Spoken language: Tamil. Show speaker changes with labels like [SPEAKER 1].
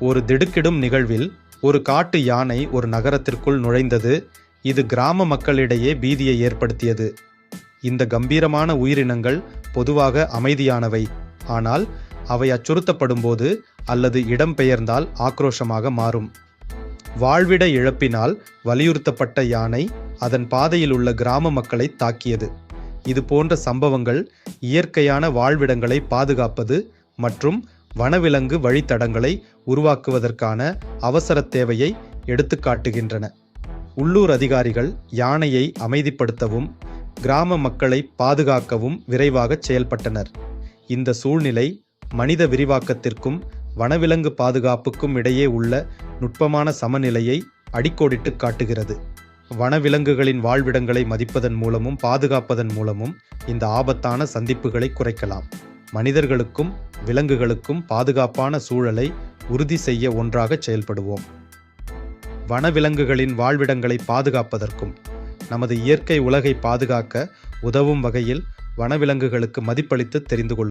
[SPEAKER 1] ஒரு திடுக்கிடும் நிகழ்வில் ஒரு காட்டு யானை ஒரு நகரத்திற்குள் நுழைந்தது. இது கிராம மக்களிடையே பீதியை ஏற்படுத்தியது. இந்த கம்பீரமான உயிரினங்கள் பொதுவாக அமைதியானவை, ஆனால் அவை அச்சுறுத்தப்படும்போது அல்லது இடம்பெயர்ந்தால் ஆக்ரோஷமாக மாறும். வாழ்விட இழப்பினால் வலியுறுத்தப்பட்ட யானை அதன் பாதையில் உள்ள கிராம மக்களை தாக்கியது. இது போன்ற சம்பவங்கள் இயற்கையான வாழ்விடங்களை பாதுகாப்பது மற்றும் வனவிலங்கு வழித்தடங்களை உருவாக்குவதற்கான அவசர தேவையை எடுத்துக்காட்டுகின்றன. உள்ளூர் அதிகாரிகள் யானையை அமைதிப்படுத்தவும் கிராம மக்களை பாதுகாக்கவும் விரைவாக செயல்பட்டனர். இந்த சூழ்நிலை மனித விரிவாக்கத்திற்கும் வனவிலங்கு பாதுகாப்புக்கும் இடையே உள்ள நுட்பமான சமநிலையை அடிக்கோடிட்டு காட்டுகிறது. வனவிலங்குகளின் வாழ்விடங்களை மதிப்பதன் மூலமும் பாதுகாப்பதன் மூலமும் இந்த ஆபத்தான சந்திப்புகளை குறைக்கலாம். மனிதர்களுக்கும் விலங்குகளுக்கும் பாதுகாப்பான சூழலை உறுதி செய்ய ஒன்றாக செயல்படுவோம். வனவிலங்குகளின் வாழ்விடங்களை பாதுகாப்பதற்கும் நமது இயற்கை உலகை பாதுகாக்க உதவும் வகையில் வனவிலங்குகளுக்கு மதிப்பளித்து தெரிந்து கொள்வோம்.